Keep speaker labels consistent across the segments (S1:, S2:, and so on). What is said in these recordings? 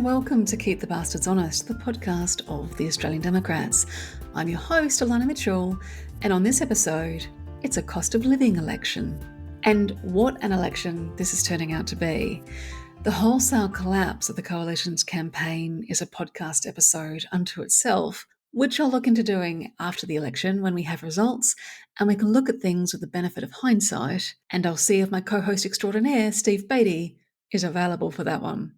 S1: welcome to Keep the Bastards Honest, the podcast of the Australian Democrats. I'm your host, Elana Mitchell, and on this episode, it's a cost of living election. And what an election this is turning out to be. The wholesale collapse of the Coalition's campaign is a podcast episode unto itself, which I'll look into doing after the election when we have results and we can look at things with the benefit of hindsight, and I'll see if my co-host extraordinaire, Steve Beatty, is available for that one.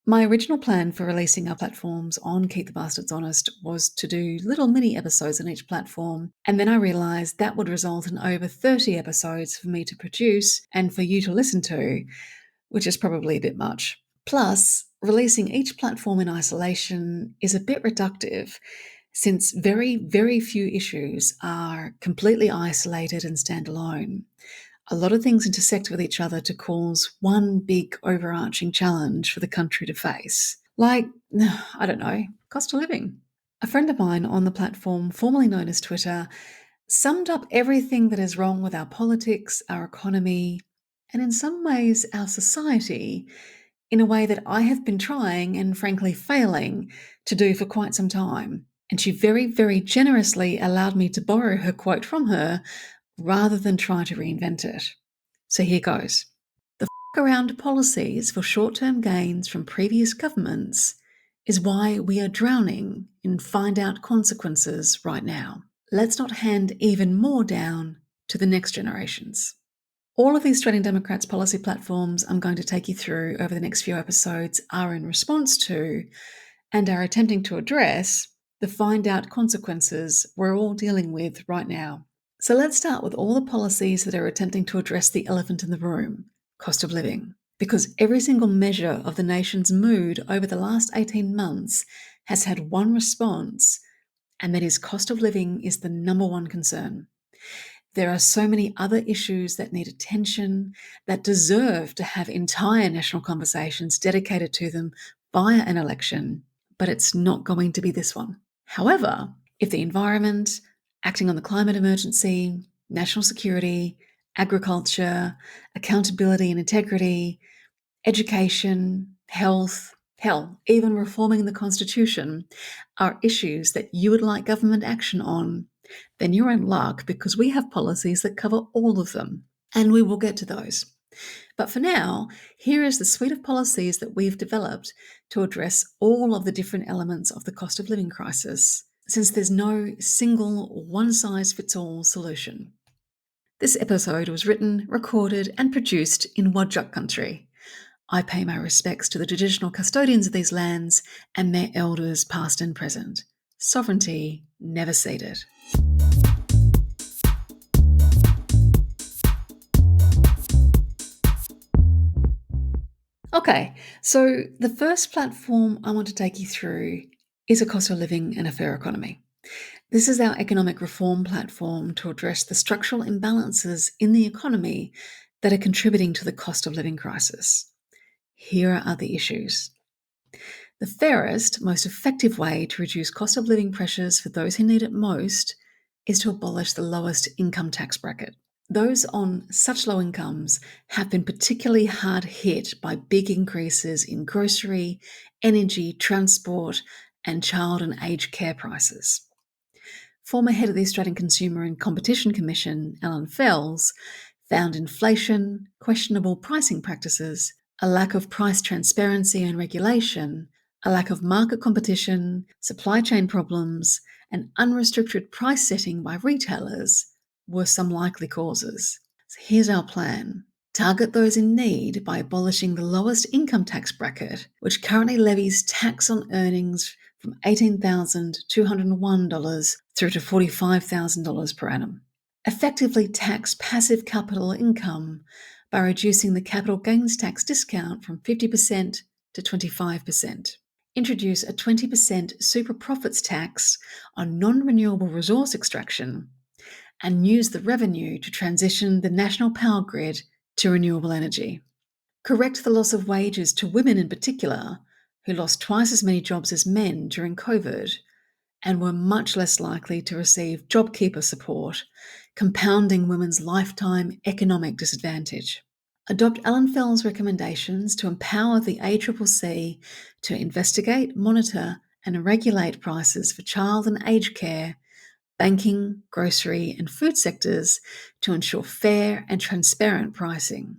S1: My original plan for releasing our platforms on Keep the Bastards Honest was to do little mini episodes on each platform, and then I realised that would result in over 30 episodes for me to produce and for you to listen to, which is probably a bit much. Plus, releasing each platform in isolation is a bit reductive, since very, very few issues are completely isolated and standalone. A lot of things intersect with each other to cause one big overarching challenge for the country to face. Like, I don't know, cost of living. A friend of mine on the platform, formerly known as Twitter, summed up everything that is wrong with our politics, our economy, and in some ways our society in a way that I have been trying and frankly failing to do for quite some time. And she very, very generously allowed me to borrow her quote from her rather than try to reinvent it. So here goes. The around policies for short-term gains from previous governments is why we are drowning in find-out consequences right now. Let's not hand even more down to the next generations. All of the Australian Democrats' policy platforms I'm going to take you through over the next few episodes are in response to and are attempting to address the find-out consequences we're all dealing with right now. So let's start with all the policies that are attempting to address the elephant in the room, cost of living, because every single measure of the nation's mood over the last 18 months has had one response, and that is cost of living is the number one concern. There are so many other issues that need attention, that deserve to have entire national conversations dedicated to them via an election, but it's not going to be this one. However, if the environment, acting on the climate emergency, national security, agriculture, accountability and integrity, education, health, hell, even reforming the Constitution are issues that you would like government action on, then you're in luck because we have policies that cover all of them, and we will get to those. But for now, here is the suite of policies that we've developed to address all of the different elements of the cost of living crisis, since there's no single one-size-fits-all solution. This episode was written, recorded, and produced in Whadjuk country. I pay my respects to the traditional custodians of these lands and their elders past and present. Sovereignty never ceded. Okay, so the first platform I want to take you through is a cost of living and a fair economy. This is our economic reform platform to address the structural imbalances in the economy that are contributing to the cost of living crisis. Here are the issues. The fairest, most effective way to reduce cost of living pressures for those who need it most is to abolish the lowest income tax bracket. Those on such low incomes have been particularly hard hit by big increases in grocery, energy, transport, and child and aged care prices. Former head of the Australian Consumer and Competition Commission, Alan Fells, found inflation, questionable pricing practices, a lack of price transparency and regulation, a lack of market competition, supply chain problems, and unrestricted price setting by retailers were some likely causes. So here's our plan. Target those in need by abolishing the lowest income tax bracket, which currently levies tax on earnings from $18,201 through to $45,000 per annum. Effectively tax passive capital income by reducing the capital gains tax discount from 50% to 25%. Introduce a 20% super profits tax on non-renewable resource extraction, and use the revenue to transition the national power grid to renewable energy. Correct the loss of wages to women in particular, who lost twice as many jobs as men during COVID and were much less likely to receive JobKeeper support, compounding women's lifetime economic disadvantage. Adopt Alan Fell's recommendations to empower the ACCC to investigate, monitor, and regulate prices for child and aged care, banking, grocery, and food sectors to ensure fair and transparent pricing.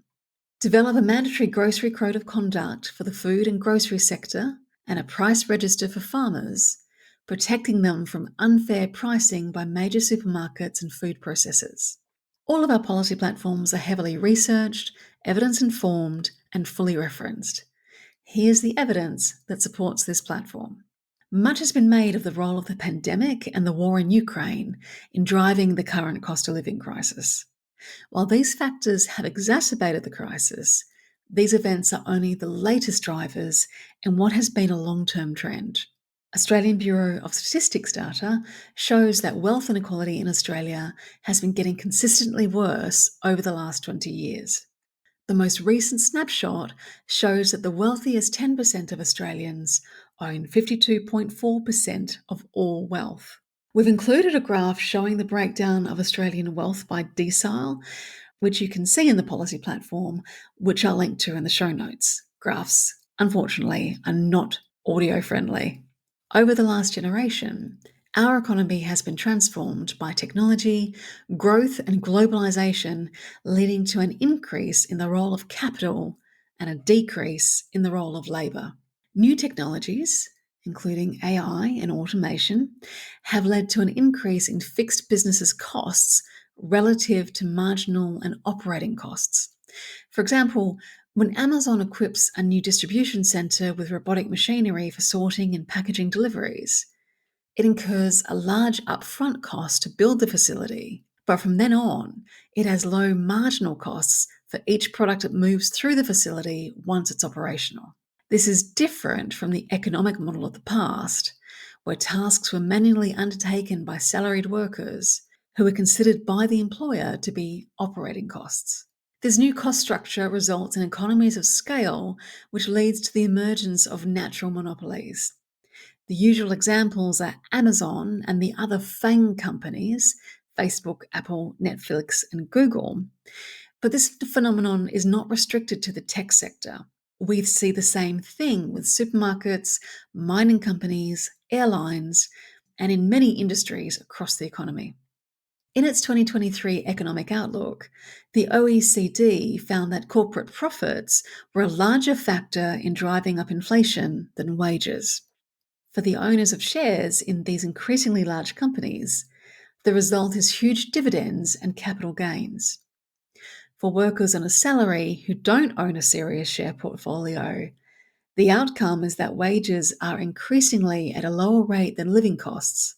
S1: Develop a mandatory grocery code of conduct for the food and grocery sector and a price register for farmers, protecting them from unfair pricing by major supermarkets and food processors. All of our policy platforms are heavily researched, evidence-informed, and fully referenced. Here's the evidence that supports this platform. Much has been made of the role of the pandemic and the war in Ukraine in driving the current cost of living crisis. While these factors have exacerbated the crisis, these events are only the latest drivers in what has been a long-term trend. Australian Bureau of Statistics data shows that wealth inequality in Australia has been getting consistently worse over the last 20 years. The most recent snapshot shows that the wealthiest 10% of Australians own 52.4% of all wealth. We've included a graph showing the breakdown of Australian wealth by decile, which you can see in the policy platform, which I'll link to in the show notes. Graphs, unfortunately, are not audio friendly. Over the last generation, our economy has been transformed by technology, growth, and globalization, leading to an increase in the role of capital and a decrease in the role of labour. New technologies, including AI and automation, have led to an increase in fixed businesses' costs relative to marginal and operating costs. For example, when Amazon equips a new distribution centre with robotic machinery for sorting and packaging deliveries, it incurs a large upfront cost to build the facility, but from then on, it has low marginal costs for each product that moves through the facility once it's operational. This is different from the economic model of the past, where tasks were manually undertaken by salaried workers who were considered by the employer to be operating costs. This new cost structure results in economies of scale, which leads to the emergence of natural monopolies. The usual examples are Amazon and the other FANG companies, Facebook, Apple, Netflix, and Google. But this phenomenon is not restricted to the tech sector. We see the same thing with supermarkets, mining companies, airlines, and in many industries across the economy. In its 2023 Economic Outlook, the OECD found that corporate profits were a larger factor in driving up inflation than wages. For the owners of shares in these increasingly large companies, the result is huge dividends and capital gains. For workers on a salary who don't own a serious share portfolio, the outcome is that wages are increasingly at a lower rate than living costs,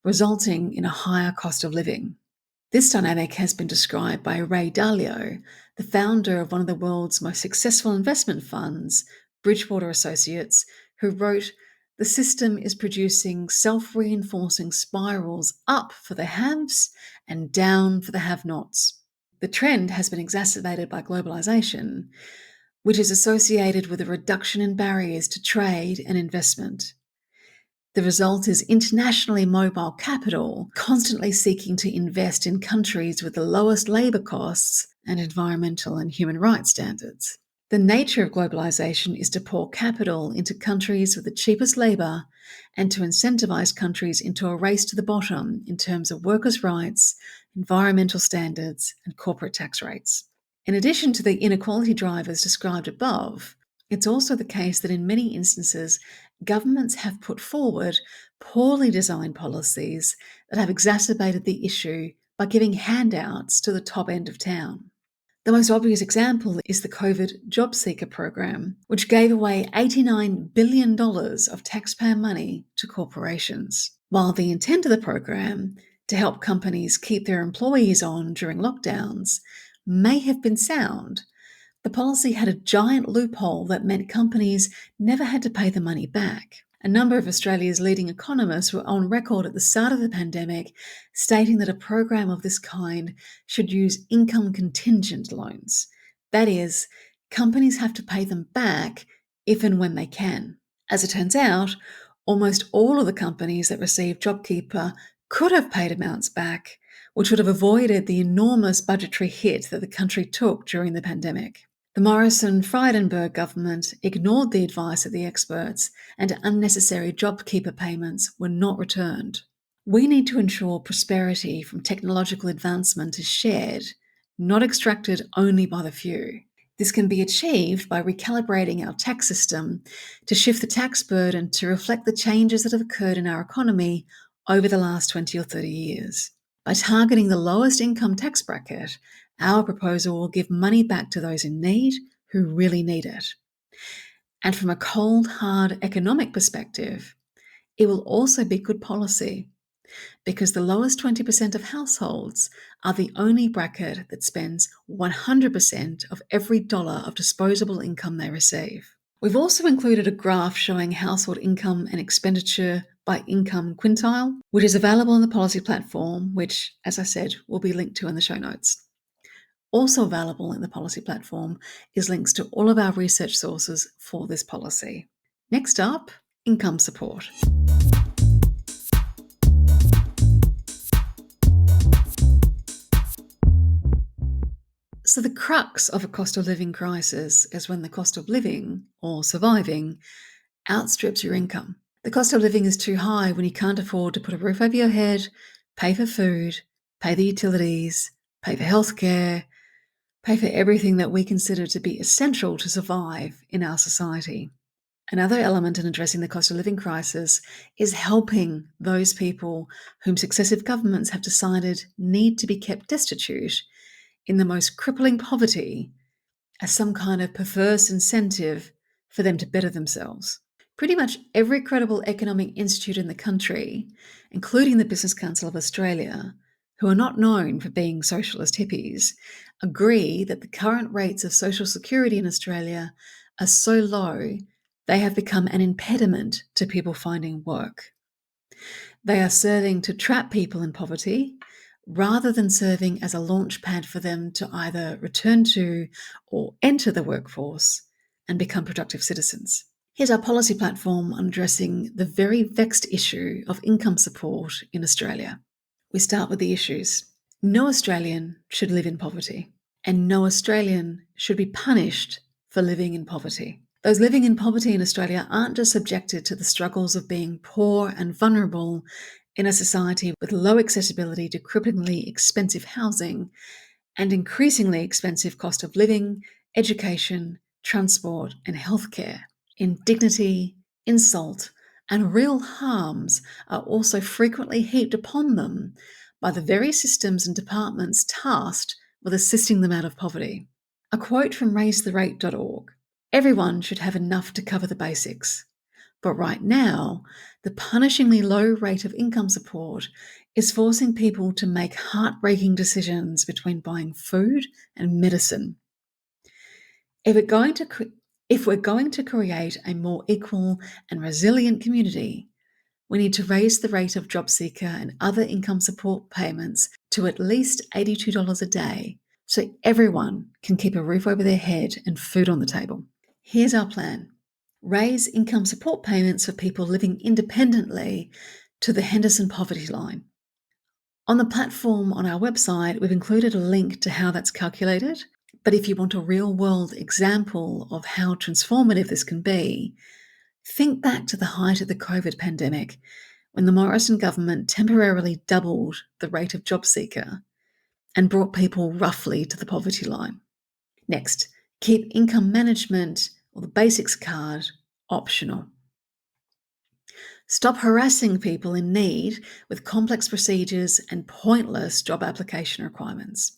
S1: resulting in a higher cost of living. This dynamic has been described by Ray Dalio, the founder of one of the world's most successful investment funds, Bridgewater Associates, who wrote, "The system is producing self-reinforcing spirals up for the haves and down for the have-nots." The trend has been exacerbated by globalization, which is associated with a reduction in barriers to trade and investment. The result is internationally mobile capital constantly seeking to invest in countries with the lowest labour costs and environmental and human rights standards. The nature of globalization is to pour capital into countries with the cheapest labour and to incentivize countries into a race to the bottom in terms of workers' rights, environmental standards, and corporate tax rates. In addition to the inequality drivers described above, it's also the case that in many instances, governments have put forward poorly designed policies that have exacerbated the issue by giving handouts to the top end of town. The most obvious example is the COVID Job Seeker program, which gave away $89 billion of taxpayer money to corporations. While the intent of the program, to help companies keep their employees on during lockdowns, may have been sound, the policy had a giant loophole that meant companies never had to pay the money back. A number of Australia's leading economists were on record at the start of the pandemic stating that a program of this kind should use income contingent loans. That is, companies have to pay them back if and when they can. As it turns out, almost all of the companies that received JobKeeper could have paid amounts back, which would have avoided the enormous budgetary hit that the country took during the pandemic. The Morrison-Frydenberg government ignored the advice of the experts, and unnecessary JobKeeper payments were not returned. We need to ensure prosperity from technological advancement is shared, not extracted only by the few. This can be achieved by recalibrating our tax system to shift the tax burden to reflect the changes that have occurred in our economy over the last 20 or 30 years. By targeting the lowest income tax bracket, our proposal will give money back to those in need who really need it. And from a cold, hard economic perspective, it will also be good policy because the lowest 20% of households are the only bracket that spends 100% of every dollar of disposable income they receive. We've also included a graph showing household income and expenditure by income quintile, which is available on the policy platform, which, as I said, will be linked to in the show notes. Also available in the policy platform is links to all of our research sources for this policy. Next up, income support. So the crux of a cost of living crisis is when the cost of living, or surviving, outstrips your income. The cost of living is too high when you can't afford to put a roof over your head, pay for food, pay the utilities, pay for healthcare, pay for everything that we consider to be essential to survive in our society. Another element in addressing the cost of living crisis is helping those people whom successive governments have decided need to be kept destitute in the most crippling poverty as some kind of perverse incentive for them to better themselves. Pretty much every credible economic institute in the country, including the Business Council of Australia, who are not known for being socialist hippies, agree that the current rates of social security in Australia are so low they have become an impediment to people finding work. They are serving to trap people in poverty rather than serving as a launch pad for them to either return to or enter the workforce and become productive citizens. Here's our policy platform on addressing the very vexed issue of income support in Australia. We start with the issues. No Australian should live in poverty, and no Australian should be punished for living in poverty. Those living in poverty in Australia aren't just subjected to the struggles of being poor and vulnerable in a society with low accessibility to cripplingly expensive housing and increasingly expensive cost of living, education, transport, and healthcare. Indignity, insult, and real harms are also frequently heaped upon them by the very systems and departments tasked with assisting them out of poverty. A quote from raisetherate.org: "Everyone should have enough to cover the basics. But right now, the punishingly low rate of income support is forcing people to make heartbreaking decisions between buying food and medicine. If we're going to create a more equal and resilient community, we need to raise the rate of job seeker and other income support payments to at least $82 a day so everyone can keep a roof over their head and food on the table." Here's our plan. Raise income support payments for people living independently to the Henderson poverty line. On the platform on our website, we've included a link to how that's calculated, but if you want a real-world example of how transformative this can be, think back to the height of the COVID pandemic when the Morrison government temporarily doubled the rate of job seeker and brought people roughly to the poverty line. Next, keep income management or the basics card optional. Stop harassing people in need with complex procedures and pointless job application requirements.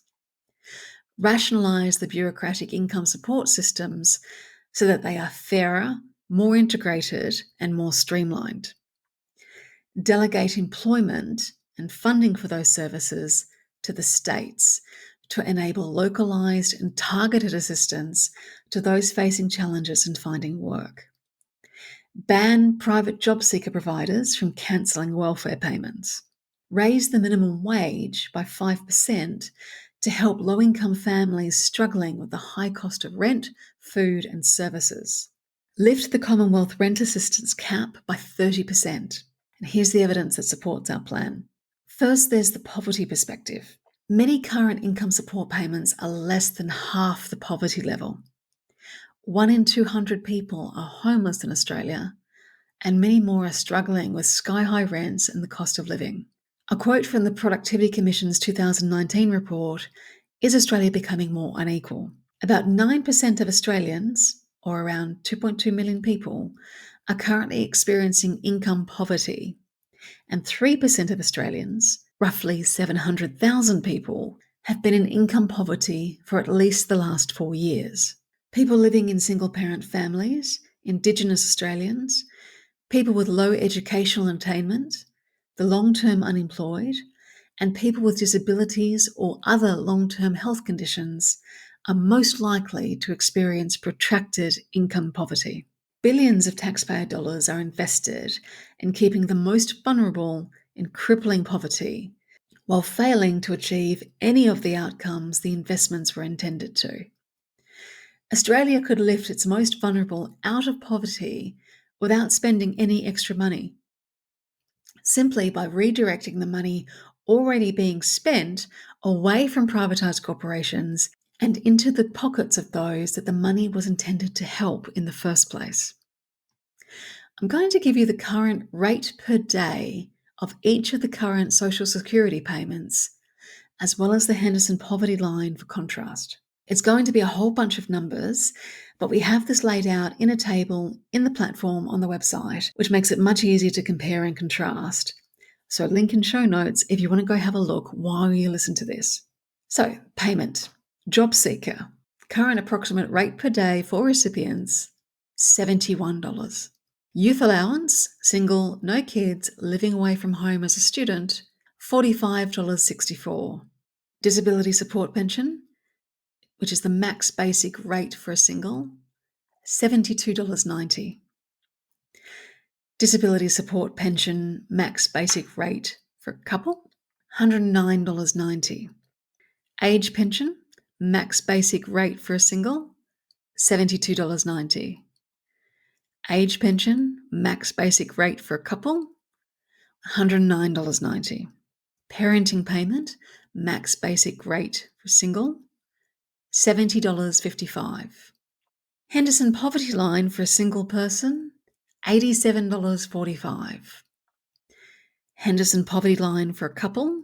S1: Rationalise the bureaucratic income support systems so that they are fairer, more integrated, and more streamlined. Delegate employment and funding for those services to the states to enable localised and targeted assistance to those facing challenges in finding work. Ban private job seeker providers from cancelling welfare payments. Raise the minimum wage by 5% to help low-income families struggling with the high cost of rent, food, and services. Lift the Commonwealth rent assistance cap by 30%. And here's the evidence that supports our plan. First, there's the poverty perspective. Many current income support payments are less than half the poverty level. 1 in 200 people are homeless in Australia, and many more are struggling with sky-high rents and the cost of living. A quote from the Productivity Commission's 2019 report: "Is Australia becoming more unequal?" About 9% of Australians, or around 2.2 million people, are currently experiencing income poverty, and 3% of Australians, roughly 700,000 people, have been in income poverty for at least the last 4 years. People living in single-parent families, Indigenous Australians, people with low educational attainment, the long-term unemployed, and people with disabilities or other long-term health conditions are most likely to experience protracted income poverty. Billions of taxpayer dollars are invested in keeping the most vulnerable in crippling poverty, while failing to achieve any of the outcomes the investments were intended to. Australia could lift its most vulnerable out of poverty without spending any extra money, simply by redirecting the money already being spent away from privatised corporations and into the pockets of those that the money was intended to help in the first place. I'm going to give you the current rate per day of each of the current social security payments, as well as the Henderson poverty line for contrast. It's going to be a whole bunch of numbers, but we have this laid out in a table in the platform on the website, which makes it much easier to compare and contrast. So link in show notes if you want to go have a look while you listen to this. So, payment. Job seeker. Current approximate rate per day for recipients, $71. Youth allowance, single, no kids, living away from home as a student, $45.64. Disability support pension, which is the max basic rate for a single, $72.90. Disability support pension max basic rate for a couple, $109.90. Age pension max basic rate for a single, $72.90. Age pension max basic rate for a couple, $109.90. Parenting payment max basic rate for single, $70.55. Henderson poverty line for a single person, $87.45. Henderson poverty line for a couple,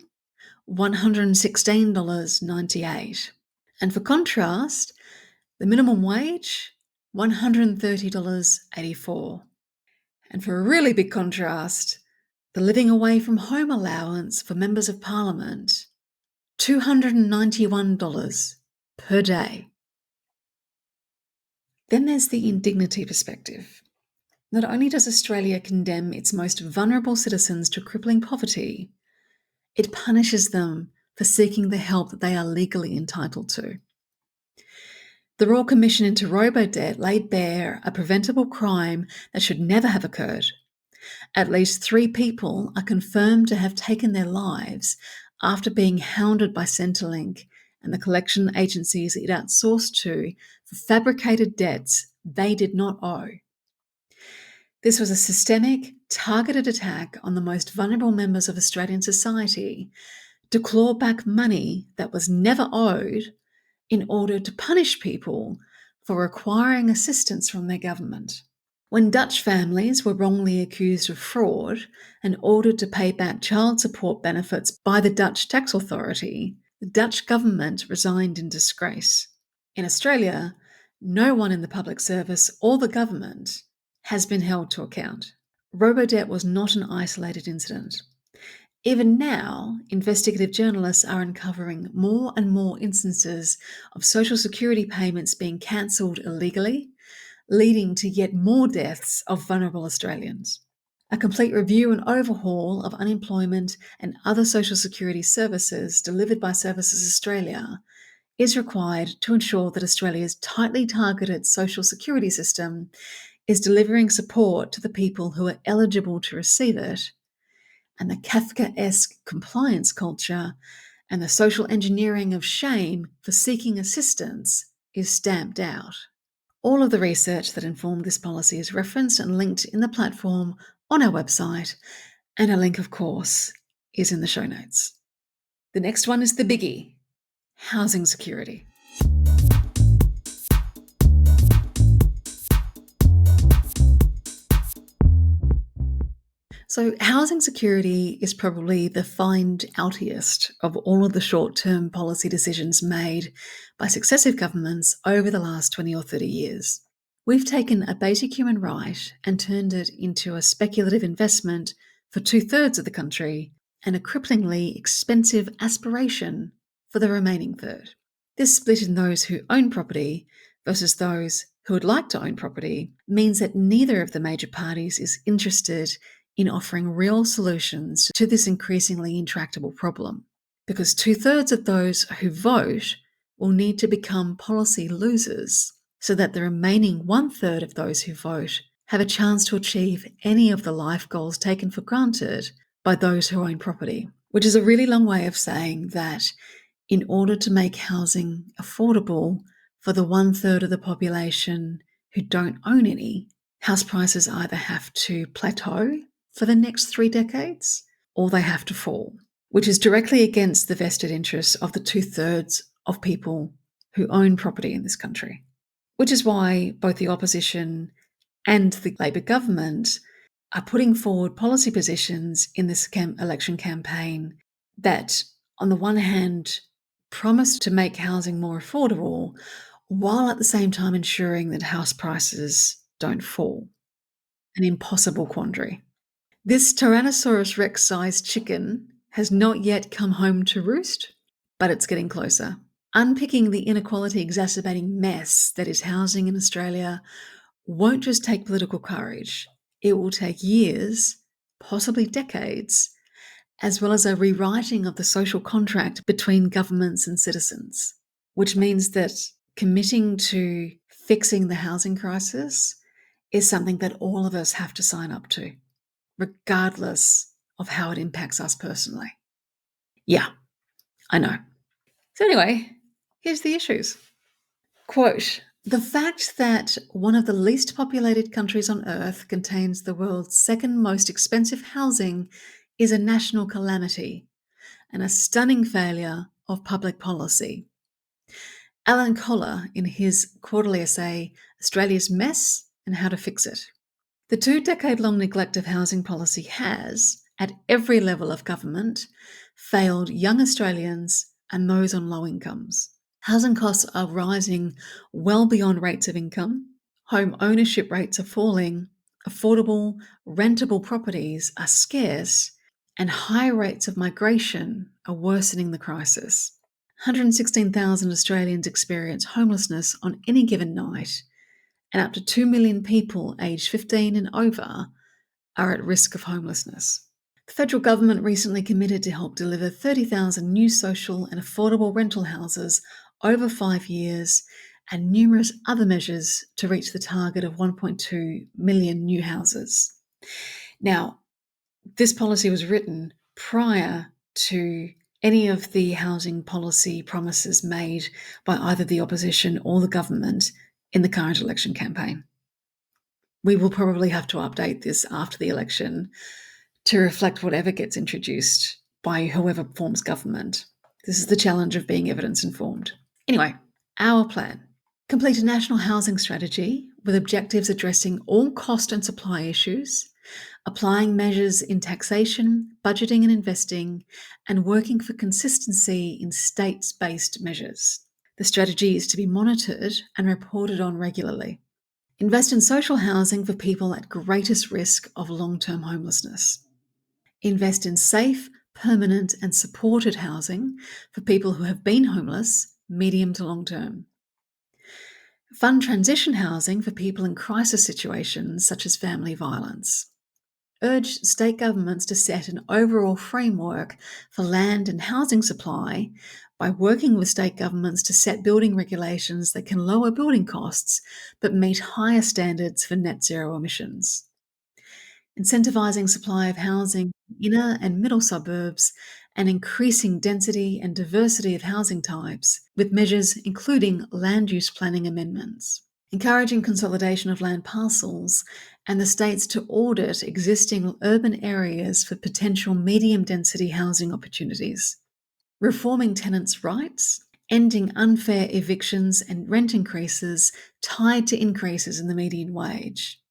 S1: $116.98. And for contrast, the minimum wage, $130.84. And for a really big contrast, the living away from home allowance for members of Parliament, $291 per day. Then there's the indignity perspective. Not only does Australia condemn its most vulnerable citizens to crippling poverty, it punishes them for seeking the help that they are legally entitled to. The Royal Commission into Robo-Debt laid bare a preventable crime that should never have occurred. At least 3 people are confirmed to have taken their lives after being hounded by Centrelink and the collection agencies it outsourced to for fabricated debts they did not owe. This was a systemic, targeted attack on the most vulnerable members of Australian society to claw back money that was never owed in order to punish people for requiring assistance from their government. When Dutch families were wrongly accused of fraud and ordered to pay back child support benefits by the Dutch tax authority, the Dutch government resigned in disgrace. In Australia, no one in the public service or the government has been held to account. Robo-debt was not an isolated incident. Even now, investigative journalists are uncovering more and more instances of social security payments being cancelled illegally, leading to yet more deaths of vulnerable Australians. A complete review and overhaul of unemployment and other social security services delivered by Services Australia is required to ensure that Australia's tightly targeted social security system is delivering support to the people who are eligible to receive it, and the Kafkaesque compliance culture and the social engineering of shame for seeking assistance is stamped out. All of the research that informed this policy is referenced and linked in the platform on our website, and a link, of course, is in the show notes. The next one is the biggie: housing security. So, housing security is probably the find outiest of all of the short term policy decisions made by successive governments over the last 20 or 30 years. We've taken a basic human right and turned it into a speculative investment for 2/3 of the country and a cripplingly expensive aspiration for the remaining third. This split in those who own property versus those who would like to own property means that neither of the major parties is interested in offering real solutions to this increasingly intractable problem. Because 2/3 of those who vote will need to become policy losers so that the remaining 1/3 of those who vote have a chance to achieve any of the life goals taken for granted by those who own property. Which is a really long way of saying that in order to make housing affordable for the 1/3 of the population who don't own any, house prices either have to plateau for the next 3 decades or they have to fall, which is directly against the vested interests of the 2/3 of people who own property in this country. Which is why both the opposition and the Labor government are putting forward policy positions in this election campaign that, on the one hand, promise to make housing more affordable, while at the same time ensuring that house prices don't fall. An impossible quandary. This Tyrannosaurus Rex-sized chicken has not yet come home to roost, but it's getting closer. Unpicking the inequality exacerbating mess that is housing in Australia won't just take political courage. It will take years, possibly decades, as well as a rewriting of the social contract between governments and citizens, which means that committing to fixing the housing crisis is something that all of us have to sign up to, regardless of how it impacts us personally. Yeah, I know. So anyway, here's the issues. Quote, "The fact that one of the least populated countries on earth contains the world's second most expensive housing is a national calamity and a stunning failure of public policy." Alan Kohler in his quarterly essay, Australia's Mess and How to Fix It. The 2-decade-long neglect of housing policy has, at every level of government, failed young Australians and those on low incomes. Housing costs are rising well beyond rates of income. Home ownership rates are falling. Affordable, rentable properties are scarce, and high rates of migration are worsening the crisis. 116,000 Australians experience homelessness on any given night, and up to 2 million people aged 15 and over are at risk of homelessness. The federal government recently committed to help deliver 30,000 new social and affordable rental houses over 5 years and numerous other measures to reach the target of 1.2 million new houses. Now, this policy was written prior to any of the housing policy promises made by either the opposition or the government in the current election campaign. We will probably have to update this after the election to reflect whatever gets introduced by whoever forms government. This is the challenge of being evidence-informed. Anyway, our plan. Complete a national housing strategy with objectives addressing all cost and supply issues, applying measures in taxation, budgeting and investing, and working for consistency in states-based measures. The strategy is to be monitored and reported on regularly. Invest in social housing for people at greatest risk of long-term homelessness. Invest in safe, permanent and supported housing for people who have been homeless, medium to long term. Fund transition housing for people in crisis situations such as family violence. Urge state governments to set an overall framework for land and housing supply by working with state governments to set building regulations that can lower building costs but meet higher standards for net zero emissions. Incentivising supply of housing in inner and middle suburbs and increasing density and diversity of housing types with measures including land use planning amendments. Encouraging consolidation of land parcels and the states to audit existing urban areas for potential medium-density housing opportunities. Reforming tenants' rights, ending unfair evictions and rent increases tied to increases in the median wage.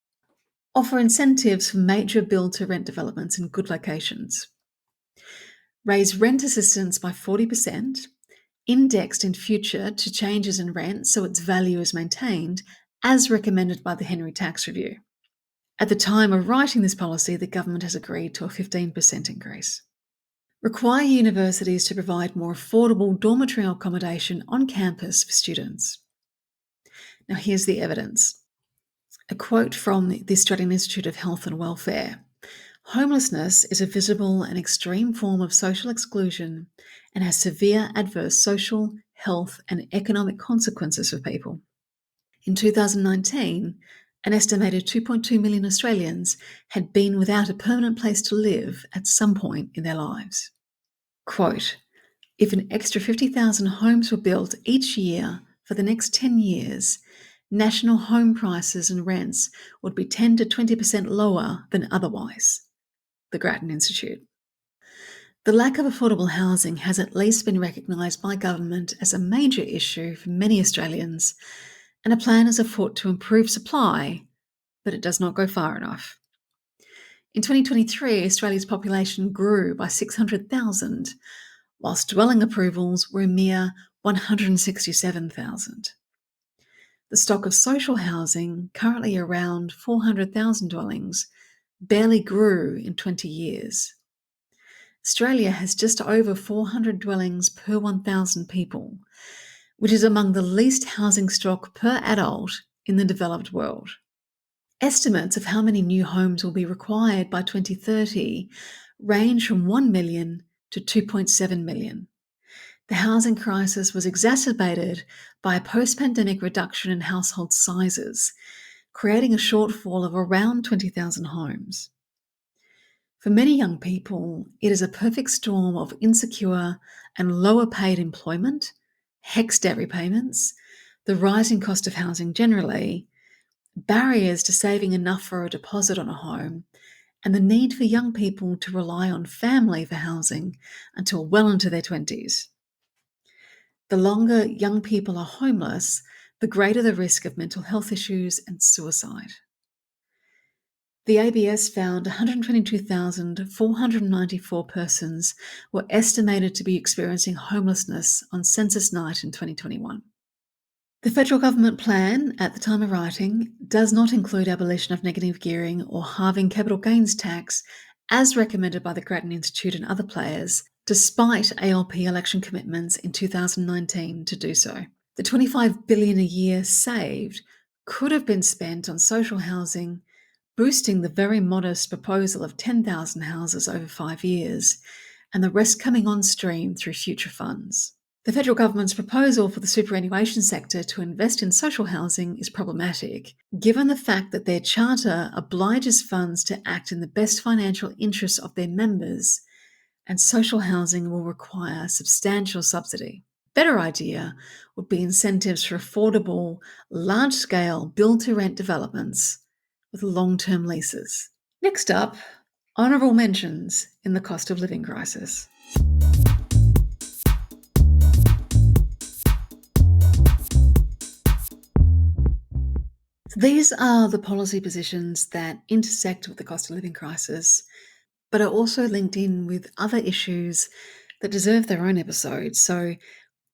S1: Offer incentives for major build-to-rent developments in good locations. Raise rent assistance by 40%, indexed in future to changes in rent so its value is maintained, as recommended by the Henry Tax Review. At the time of writing this policy, the government has agreed to a 15% increase. Require universities to provide more affordable dormitory accommodation on campus for students. Now, here's the evidence. A quote from the Australian Institute of Health and Welfare. Homelessness is a visible and extreme form of social exclusion and has severe adverse social, health, and economic consequences for people. In 2019, an estimated 2.2 million Australians had been without a permanent place to live at some point in their lives. Quote, if an extra 50,000 homes were built each year for the next 10 years, national home prices and rents would be 10 to 20% lower than otherwise. The Grattan Institute. The lack of affordable housing has at least been recognised by government as a major issue for many Australians, and a plan is afoot to improve supply, but it does not go far enough. In 2023, Australia's population grew by 600,000, whilst dwelling approvals were a mere 167,000. The stock of social housing, currently around 400,000 dwellings, barely grew in 20 years. Australia has just over 400 dwellings per 1,000 people, which is among the least housing stock per adult in the developed world. Estimates of how many new homes will be required by 2030 range from 1 million to 2.7 million. The housing crisis was exacerbated by a post-pandemic reduction in household sizes, creating a shortfall of around 20,000 homes. For many young people, it is a perfect storm of insecure and lower paid employment, HECS debt repayments, the rising cost of housing generally, barriers to saving enough for a deposit on a home, and the need for young people to rely on family for housing until well into their 20s. The longer young people are homeless, the greater the risk of mental health issues and suicide. The ABS found 122,494 persons were estimated to be experiencing homelessness on census night in 2021. The federal government plan, at the time of writing, does not include abolition of negative gearing or halving capital gains tax, as recommended by the Grattan Institute and other players, despite ALP election commitments in 2019 to do so. The $25 billion a year saved could have been spent on social housing, boosting the very modest proposal of 10,000 houses over 5 years, and the rest coming on stream through future funds. The federal government's proposal for the superannuation sector to invest in social housing is problematic, given the fact that their charter obliges funds to act in the best financial interests of their members, and social housing will require substantial subsidy. Better idea would be incentives for affordable, large-scale build-to-rent developments with long-term leases. Next up, honourable mentions in the cost of living crisis. So these are the policy positions that intersect with the cost of living crisis, but are also linked in with other issues that deserve their own episode. So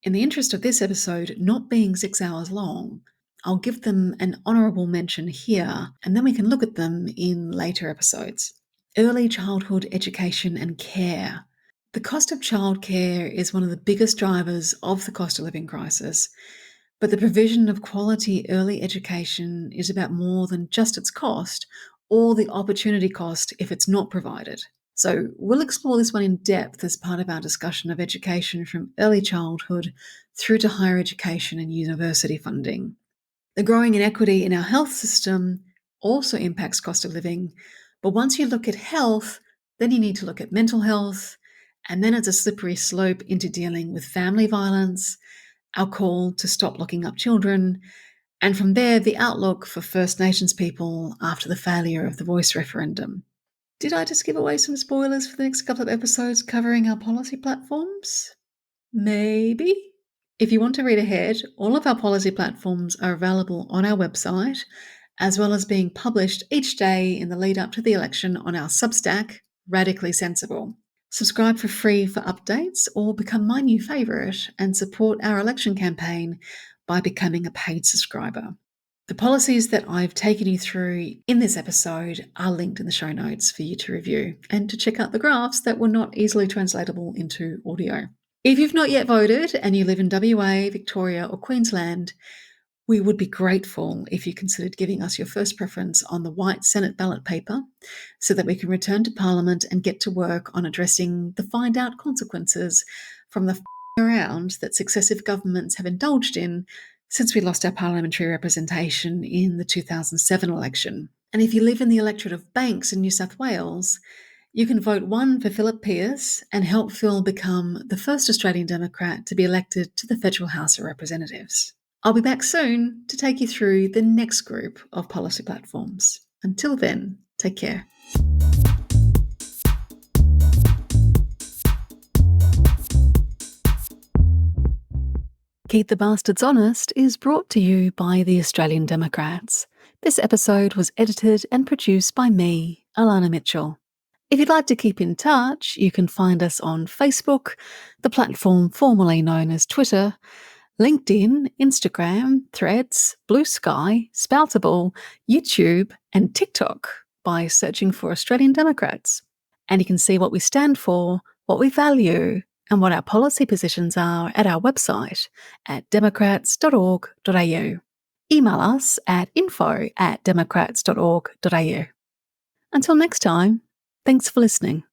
S1: in the interest of this episode not being 6 hours long, I'll give them an honourable mention here, and then we can look at them in later episodes. Early childhood education and care. The cost of childcare is one of the biggest drivers of the cost of living crisis, but the provision of quality early education is about more than just its cost or the opportunity cost if it's not provided. So we'll explore this one in depth as part of our discussion of education from early childhood through to higher education and university funding. The growing inequity in our health system also impacts cost of living, but once you look at health, then you need to look at mental health, and then it's a slippery slope into dealing with family violence, our call to stop locking up children, and from there, the outlook for First Nations people after the failure of the Voice referendum. Did I just give away some spoilers for the next couple of episodes covering our policy platforms? Maybe. If you want to read ahead, all of our policy platforms are available on our website as well as being published each day in the lead up to the election on our Substack, Radically Sensible. Subscribe for free for updates or become my new favourite and support our election campaign by becoming a paid subscriber. The policies that I've taken you through in this episode are linked in the show notes for you to review and to check out the graphs that were not easily translatable into audio. If you've not yet voted and you live in WA, Victoria, or Queensland, we would be grateful if you considered giving us your first preference on the white Senate ballot paper so that we can return to Parliament and get to work on addressing the find out consequences from the around that successive governments have indulged in since we lost our parliamentary representation in the 2007 election. And if you live in the electorate of Banks in New South Wales, you can vote 1 for Philip Pearce and help Phil become the first Australian Democrat to be elected to the Federal House of Representatives. I'll be back soon to take you through the next group of policy platforms. Until then, take care. Keep the Bastards Honest is brought to you by the Australian Democrats. This episode was edited and produced by me, Elana Mitchell. If you'd like to keep in touch, you can find us on Facebook, the platform formerly known as Twitter, LinkedIn, Instagram, Threads, Blue Sky, Spoutable, YouTube, and TikTok by searching for Australian Democrats. And you can see what we stand for, what we value, and what our policy positions are at our website at democrats.org.au. Email us at info@democrats.org.au. Until next time, thanks for listening.